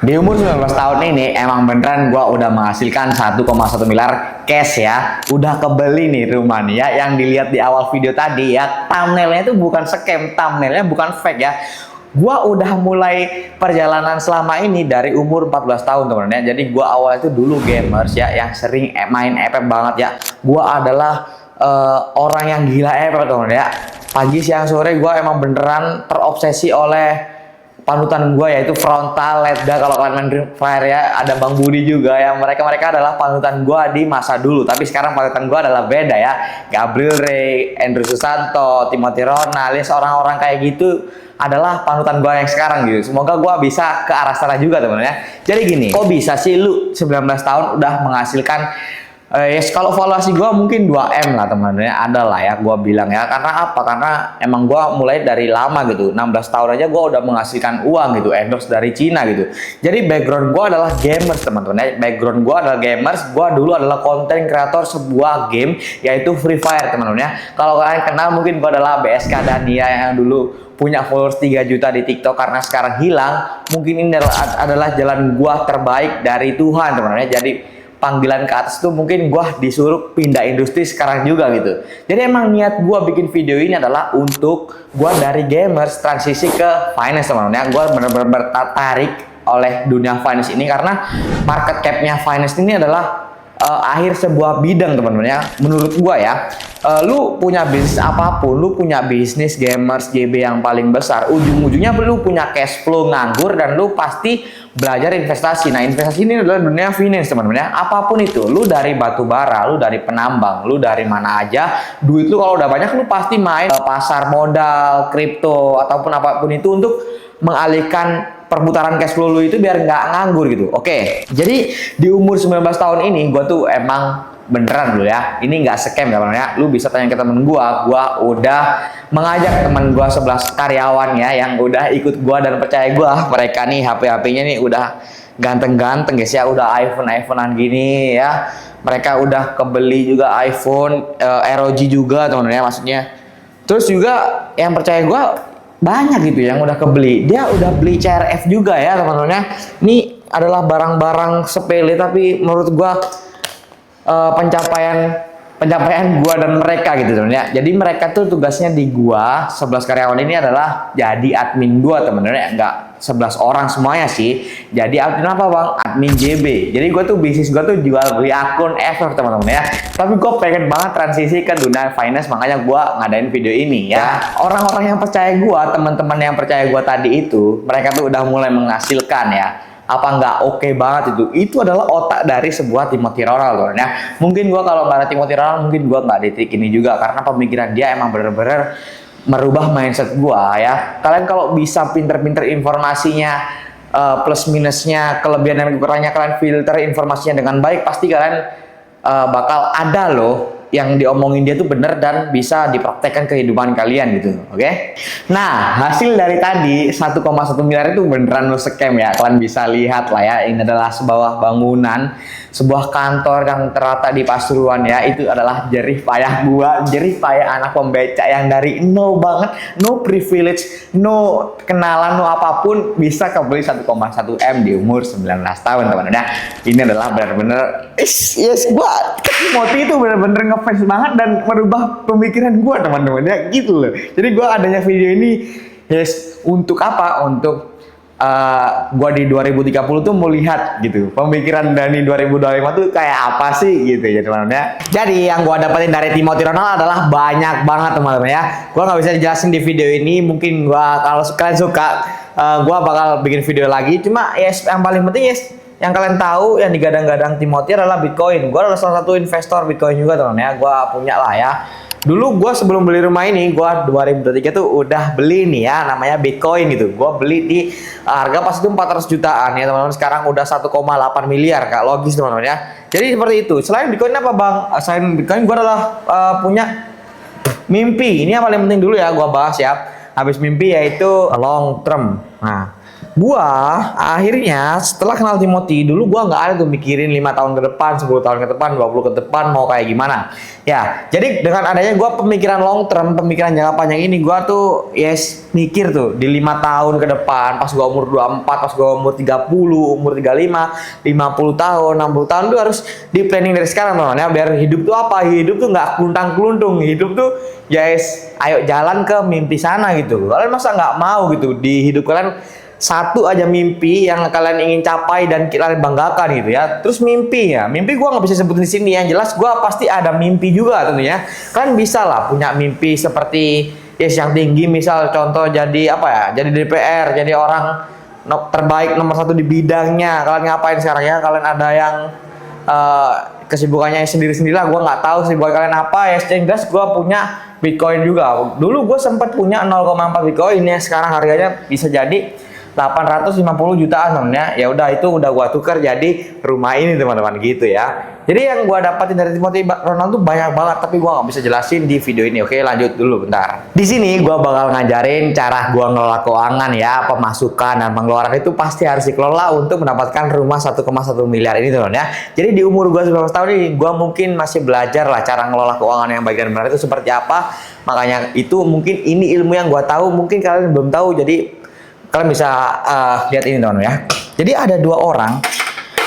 Di umur 19 tahun ini emang beneran gua udah menghasilkan 1,1 miliar cash ya. Udah kebeli nih rumah nih ya. Yang dilihat di awal video tadi ya, thumbnailnya itu bukan scam, thumbnailnya bukan fake ya. Gua udah mulai perjalanan selama ini dari umur 14 tahun teman-teman ya. Jadi gua awalnya itu dulu gamers ya, yang sering main FF banget ya. Gua adalah orang yang gila FF teman-teman ya. Pagi siang sore gua emang beneran terobsesi oleh panutan gue, yaitu Frontal, Letda. Kalau kalian main Free Fire ya, ada Bang Budi juga ya. Mereka adalah panutan gue di masa dulu. Tapi sekarang panutan gue adalah beda ya. Gabriel Ray, Andrew Susanto, Timothy Ronald, orang-orang kayak gitu adalah panutan gue yang sekarang gitu. Semoga gue bisa ke arah sana juga teman-teman ya. Jadi gini, kok bisa sih lu 19 tahun udah menghasilkan yes, kalau valuasi gue mungkin 2M lah teman-teman ya, ada lah ya gue bilang ya. Karena apa? Karena emang gue mulai dari lama gitu, 16 tahun aja gue udah menghasilkan uang gitu, endorse dari Cina gitu. Jadi background gue adalah gamers teman-teman ya. Background gue adalah gamers, gue dulu adalah konten kreator sebuah game yaitu Free Fire teman-teman ya. Kalau kalian kenal mungkin gue adalah BSK Dania yang dulu punya followers 3 juta di TikTok karena sekarang hilang. Mungkin ini adalah jalan gue terbaik dari Tuhan teman-teman ya. Jadi panggilan ke atas tuh mungkin gua disuruh pindah industri sekarang juga gitu. Jadi emang niat gua bikin video ini adalah untuk gua dari gamers transisi ke finance teman-teman ya. Gua benar-benar tertarik oleh dunia finance ini karena market cap-nya finance ini adalah akhir sebuah bidang teman-teman ya. Menurut gua ya, lu punya bisnis apapun, lu punya bisnis gamers JB yang paling besar, ujung-ujungnya lu punya cash flow nganggur dan lu pasti belajar investasi. Nah, investasi ini adalah dunia finance teman-teman ya. Apapun itu, lu dari batu bara, lu dari penambang, lu dari mana aja, duit lu kalau udah banyak lu pasti main pasar modal, kripto ataupun apapun itu untuk mengalihkan perputaran cash flow lu itu biar nggak nganggur gitu. Oke, jadi di umur 19 tahun ini gue tuh emang beneran dulu ya, ini nggak scam ya teman-teman ya. Lu bisa tanya ke temen gue udah mengajak temen gue 11 karyawan ya yang udah ikut gue dan percaya gue. Mereka nih HP-HP-nya nih udah ganteng-ganteng guys ya, udah iPhone-iPhonean gini ya. Mereka udah kebeli juga iPhone, ROG juga teman-teman ya maksudnya. Terus juga yang percaya gue banyak gitu yang udah kebeli. Dia udah beli CRF juga ya teman-teman ya. Ini adalah barang-barang sepele tapi menurut gua pencapaian gua dan mereka gitu teman-teman ya. Jadi mereka tuh tugasnya di gua 11 karyawan ini adalah jadi admin gua teman-teman ya. Enggak 11 orang semuanya sih. Jadi admin apa bang? Admin JB. Jadi gue tuh bisnis gue tuh jual beli akun FF teman-teman ya. Tapi gue pengen banget transisi ke dunia finance, makanya gue ngadain video ini ya. Orang-orang yang percaya gue, teman-teman yang percaya gue tadi itu, mereka tuh udah mulai menghasilkan ya. Apa nggak oke banget itu? Itu adalah otak dari sebuah Timothy Ronald teman ya. Mungkin gue kalau nggak ada Timothy Ronald, mungkin gue nggak di titik ini juga karena pemikiran dia emang bener-bener merubah mindset gua ya. Kalian kalau bisa pinter-pinter informasinya, plus minusnya, kelebihan dan kekurangannya, kalian filter informasinya dengan baik, pasti kalian bakal ada loh yang diomongin dia tuh bener dan bisa dipraktekkan kehidupan kalian gitu. Oke? Nah, hasil dari tadi 1,1 miliar itu beneran lo scam ya. Kalian bisa lihat lah ya, ini adalah sebuah bangunan, sebuah kantor yang terletak di Pasuruan ya. Itu adalah jerih payah gua, jerih payah anak pembeca yang dari no banget, no privilege, no kenalan, no apapun bisa kebeli 1,1 M di umur 19 tahun teman-teman ya. Ini adalah bener-bener yes, gua Timothy itu bener-bener ngefans banget dan merubah pemikiran gua teman-teman ya gitu loh. Jadi gua adanya video ini yes untuk apa? Untuk gua di 2030 tuh melihat gitu pemikiran Dani 2025 tuh kayak apa sih gitu ya teman-teman ya. Jadi yang gua dapetin dari Timothy Ronald adalah banyak banget teman-teman ya. Gua nggak bisa dijelasin di video ini, mungkin gua kalau kalian suka gua bakal bikin video lagi. Cuma yes yang paling penting yes yang kalian tahu yang digadang-gadang Timothy adalah Bitcoin. Gua adalah salah satu investor Bitcoin juga teman-teman ya. Gua punya lah ya. Dulu gue sebelum beli rumah ini, gue 2023 tuh udah beli nih ya, namanya Bitcoin gitu. Gue beli di harga pas itu 400 jutaan ya teman-teman. Sekarang udah 1,8 miliar, kak, logis teman-teman ya. Jadi seperti itu. Selain Bitcoin apa bang? Selain Bitcoin gue adalah punya mimpi. Ini yang paling penting dulu ya gue bahas ya. Habis mimpi yaitu long term. Nah, Gua akhirnya setelah kenal Timothy, dulu gua nggak ada tuh mikirin 5 tahun ke depan, 10 tahun ke depan, 20 ke depan mau kayak gimana. Ya, jadi dengan adanya gua pemikiran long term, pemikiran jangka panjang ini, gua tuh mikir tuh di 5 tahun ke depan, pas gua umur 24, pas gua umur 30, umur 35, 50 tahun, 60 tahun tuh harus di planning dari sekarang teman ya, biar hidup tuh apa? Hidup tuh nggak keluntang-keluntung, hidup tuh ayo jalan ke mimpi sana gitu. Kalian masa nggak mau gitu di hidup kalian satu aja mimpi yang kalian ingin capai dan kalian banggakan gitu ya. Terus mimpi ya, mimpi gue nggak bisa sebutin di sini. Yang jelas gue pasti ada mimpi juga tentunya. Kalian bisa lah punya mimpi seperti yang tinggi, misal contoh jadi apa ya, jadi DPR, jadi orang terbaik nomor 1 di bidangnya. Kalian ngapain sekarang ya? Kalian ada yang kesibukannya sendiri-sendiri lah. Gue nggak tahu kesibukan kalian apa ya. Yang jelas gue punya Bitcoin juga. Dulu gue sempat punya 0,4 Bitcoin ya. Sekarang harganya bisa jadi 850 jutaan temennya. Ya udah, itu udah gua tukar jadi rumah ini teman-teman gitu ya. Jadi yang gua dapatin dari Timothy Ronald tuh banyak banget, tapi gua nggak bisa jelasin di video ini. Oke, lanjut dulu bentar. Di sini gua bakal ngajarin cara gua ngelola keuangan ya, pemasukan dan pengeluaran itu pasti harus dikelola untuk mendapatkan rumah 1,1 miliar ini teman ya. Jadi di umur gua 19 tahun ini, gua mungkin masih belajar lah cara ngelola keuangan yang baik dan benar itu seperti apa. Makanya itu mungkin ini ilmu yang gua tahu, mungkin kalian belum tahu. Jadi kalian bisa lihat ini teman-teman ya. Jadi ada 2 orang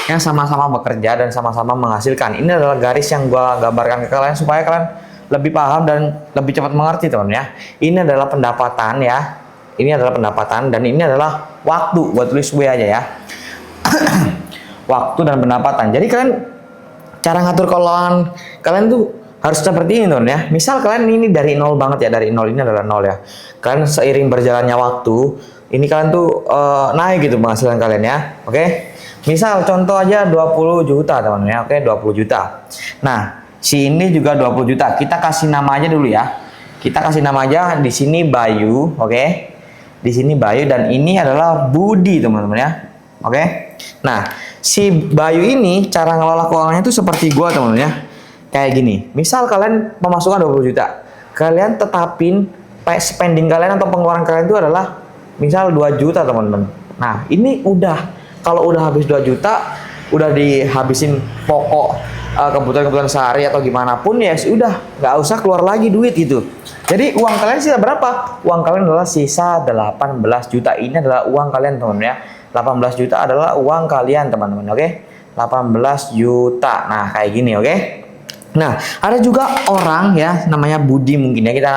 yang sama-sama bekerja dan sama-sama menghasilkan. Ini adalah garis yang gua gambarkan ke kalian supaya kalian lebih paham dan lebih cepat mengerti teman ya. Ini adalah pendapatan ya. Ini adalah pendapatan dan ini adalah waktu. Gua tulis W aja ya. Waktu dan pendapatan. Jadi kalian cara ngatur keuangan kalian tuh harus seperti ini teman ya. Misal kalian ini dari nol banget ya, dari nol, ini adalah nol ya. Kalian seiring berjalannya waktu ini kalian tuh naik gitu penghasilan kalian ya. Oke. Misal contoh aja 20 juta teman ya. Oke, 20 juta. Nah, si ini juga 20 juta. Kita kasih nama aja dulu ya. Kita kasih nama aja di sini Bayu, oke. Di sini Bayu dan ini adalah Budi teman-teman ya. Oke. Nah, si Bayu ini cara ngelola keuangannya tuh seperti gua teman-teman ya. Kayak gini. Misal kalian pemasukan 20 juta. Kalian tetapin spending kalian atau pengeluaran kalian itu adalah misal 2 juta teman-teman. Nah ini kalau udah habis 2 juta, udah dihabisin pokok kebutuhan-kebutuhan sehari atau gimana pun ya sudah, nggak usah keluar lagi duit gitu. Jadi uang kalian sisa berapa? Uang kalian adalah sisa 18 juta. Ini adalah uang kalian teman-teman ya. 18 juta adalah uang kalian teman-teman, oke? 18 juta. Nah kayak gini, oke? Nah ada juga orang ya namanya Budi, mungkin ya kita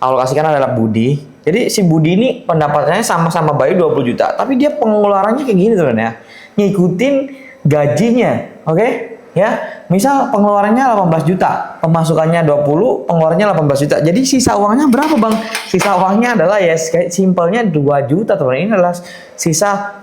alokasikan adalah Budi. Jadi si Budi ini pendapatannya sama-sama Bayu 20 juta, tapi dia pengeluarannya kayak gini teman ya. Ngikutin gajinya, oke? Ya, misal pengeluarannya 18 juta, pemasukannya 20, pengeluarannya 18 juta. Jadi sisa uangnya berapa, Bang? Sisa uangnya adalah ya simpelnya 2 juta, teman. Ini adalah sisa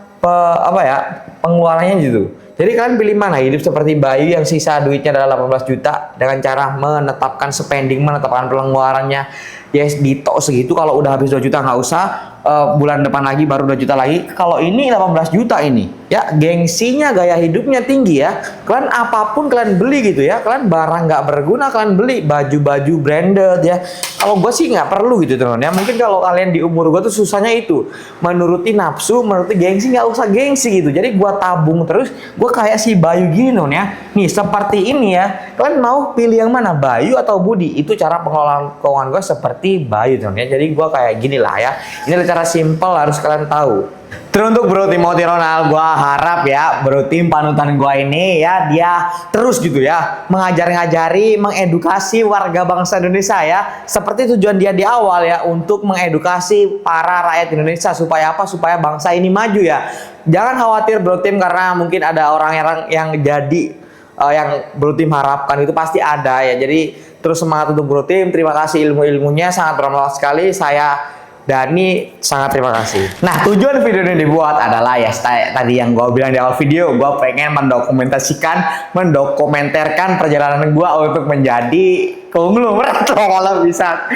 pengeluarannya gitu. Jadi kalian pilih mana? Hidup seperti Bayu yang sisa duitnya adalah 18 juta dengan cara menetapkan spending, menetapkan pengeluarannya ditok segitu. Kalau udah habis 2 juta nggak usah, bulan depan lagi baru 2 juta lagi. Kalau ini 18 juta ini ya, gengsinya, gaya hidupnya tinggi ya. Kalian apapun kalian beli gitu ya. Kalian barang nggak berguna kalian beli, baju-baju branded ya. Kalau gue sih nggak perlu gitu teman ya. Mungkin kalau kalian di umur gue tuh susahnya itu menuruti nafsu, menuruti gengsi. Nggak usah gengsi gitu. Jadi gue tabung terus, gue kayak si Bayu gini teman ya. Nih seperti ini ya. Kalian mau pilih yang mana, Bayu atau Budi? Itu cara pengelolaan keuangan gue seperti Bayu teman ya. Jadi gue kayak gini lah ya. Ini adalah cara simple, harus kalian tahu. Terus untuk Bro Timothy Ronald, gue harap ya Bro Tim panutan gue ini ya, dia terus gitu ya mengajari, mengedukasi warga bangsa Indonesia ya, seperti tujuan dia di awal ya, untuk mengedukasi para rakyat Indonesia supaya apa? Supaya bangsa ini maju ya. Jangan khawatir Bro Tim, karena mungkin ada orang yang jadi yang Bro Tim harapkan itu pasti ada ya. Jadi terus semangat untuk Bro Tim. Terima kasih ilmu-ilmunya, sangat bermanfaat sekali. Saya Dani sangat terima kasih. Nah, tujuan video ini dibuat adalah ya tadi yang gue bilang di awal video, gue pengen mendokumentarkan perjalanan gue untuk menjadi konglomerat kalau bisa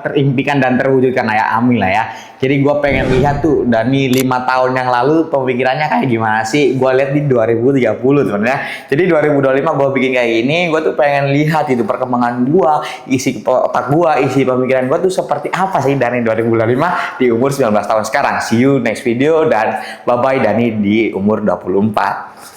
terimpikan dan terwujudkan lah ya, amin lah ya. Jadi gue pengen lihat tuh Dani 5 tahun yang lalu pemikirannya kayak gimana sih. Gue lihat di 2030 sebenarnya. Jadi 2025 gue bikin kayak gini, gue tuh pengen lihat itu perkembangan gue, isi otak gue, isi pemikiran gue tuh seperti apa sih Dani 2025 di umur 19 tahun sekarang. See you next video dan bye bye Dani di umur 24.